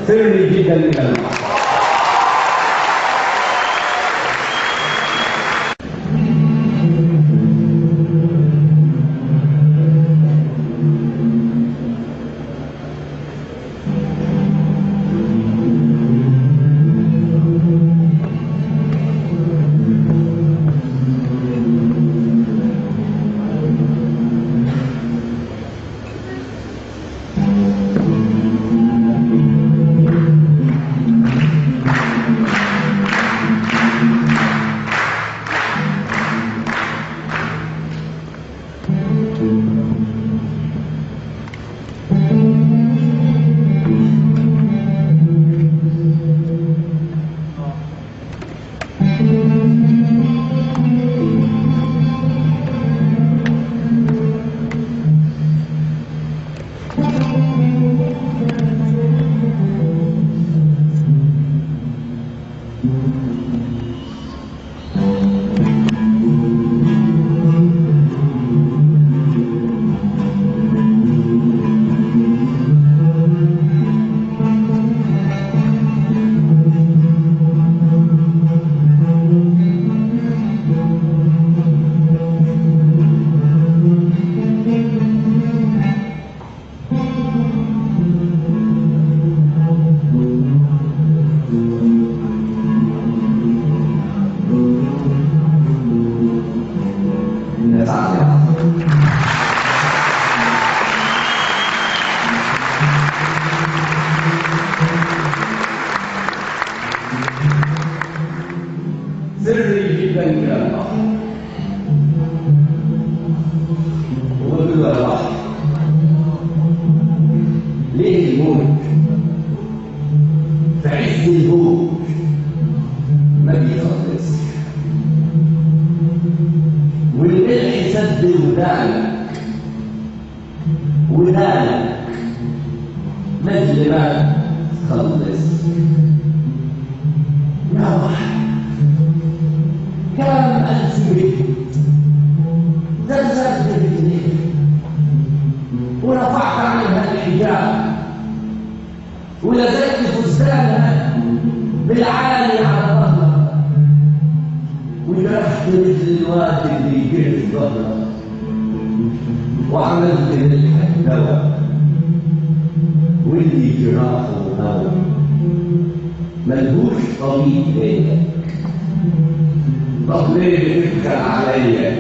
سري جدا من البحر. سري جدا من البحر. وجود البحر ليه الموج في عز الهوج ما بيخلصش، والملح سد ودانك مثل ما تخلص. يا بحر كم ألف بيت زلزلت برجليك ورفعت عنها الحجاب ولزقت فستانها بالعالي على ظهرها وجرحت مثل الواد اللي يجري في ظهرها وعملت ملح الدواء واللي جراحه هوى ملهوش طبيب غيرك. طب ليه بتبخل عليا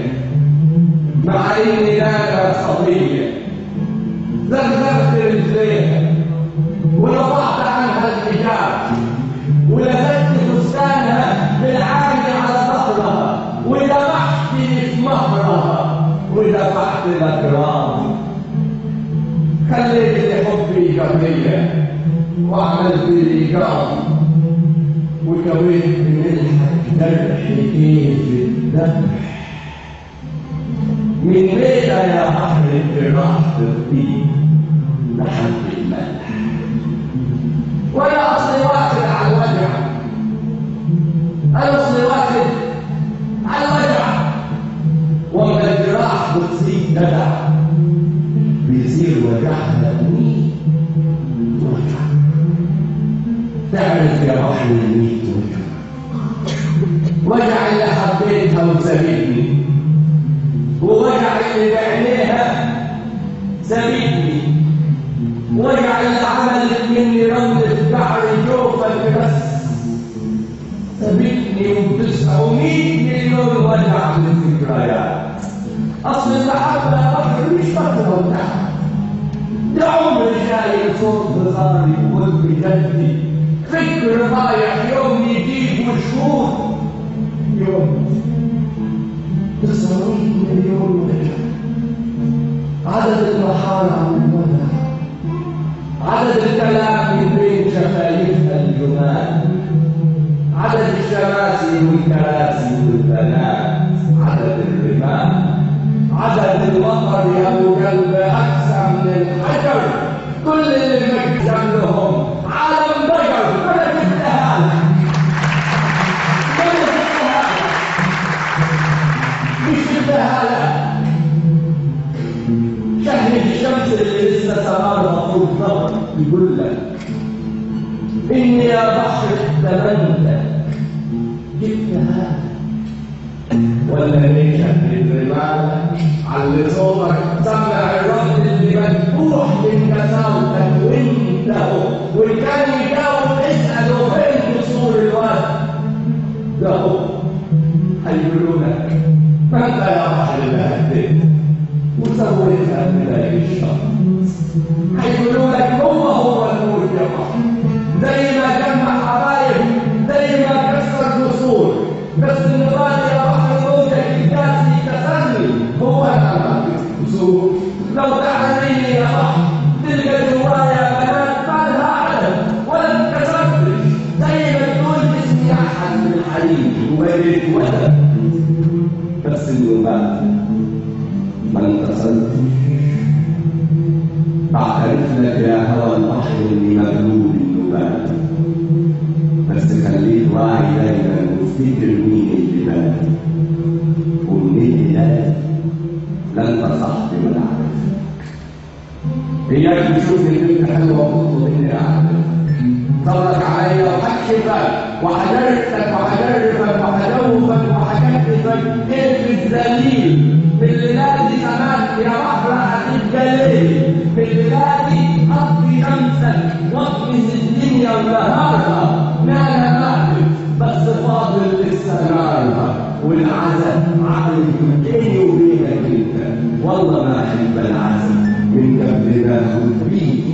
مع اني انا صبيه؟ زغزغت رجليها ورفعت عنها الحجاب ولزقت فستانها بالعالي على ظهرها ودفعتني في مهرها ودفعت الاكرام. خليت لي حبي جميله وعملت لي كرم وكويت بملحك جرحتين في الذبح. من ليلة يا بحر الجراح ترتيب لحد الملح وانا اصلي واخد على الوجع. انا اصلي واخد على الوجع واما الجراح بتصيب جدع بيصير وجعها مين وجع. تعرف يا بحر الميت وجع اللي حبيتها وسابتني ووجع اللي بعينيها سابتني وجع اللي عملت مني رملة بحر جوفك بس سابتني و900 مليون وجع من الذكريات. اصل المحبة يا بحر مش فترة وتعب، ده عمر شايل صوت بصاري وقلب جدي فكر رايح يوم يجيب وشهور يوم 900 مليون وجع. عدد المحار عن الوجع، عدد الكلام من بين شفايفنا الجمال، عدد الشماسي والكراسي والبنات، عدد الرمال، عدد المطر يا ابو قلب اكثر من الحجر. كل اللي مكتب لهم عالم ضجر. ولا جبتها لك مش جبتها لك. شهد الشمس اللي لسه سمارها فوق ظهرك يقول لك إني يا بحر اتمنتك جبت هذا ولا نيشك للرمال على صوتك سمع الرد اللي مفتوح من كساوتك وانت واللي كان يجاوب اسأله فين قصور الواد ده هو هيقولوا لك ما انت يا بحر بهدلت وسويتها بلاقي الشر هيقولوا لك هو النور يا بحر زي ما جمع حبايب زي ما كسر قصور بس النضال يا بحر موجك الكاسي كسرني هو انا قصور لو تعرفيني يا بحر تلقى جوايا بنات ما لها عدد ولا اتكسرتش زي ما تقول اسمي احد من حريمي وبيت ولد بس النبات ما انتصرتش بعترف لك يا هوى البحر اللي مغلوب النبات بس خليك واعي دايما وافتكر مين اللي بات ومنين اللي لا انت صاحبي ولا عارفك اياك تشوفني بنت حلوه وتطلب اني اعرفك صبرك عليا وهكشفك وهدرسك وهدربك وهدوفك وهكتفك كيف الذليل بالليلادي سمعت يا بحر هتتجلي بالليلادي اطفي شمسك واطمس الدنيا ونهارها نعلى معك بس فاضل لسه نارها والعزم عقلي بيني وبينك انت والله ما احب العزم من قبل ما اخد بيك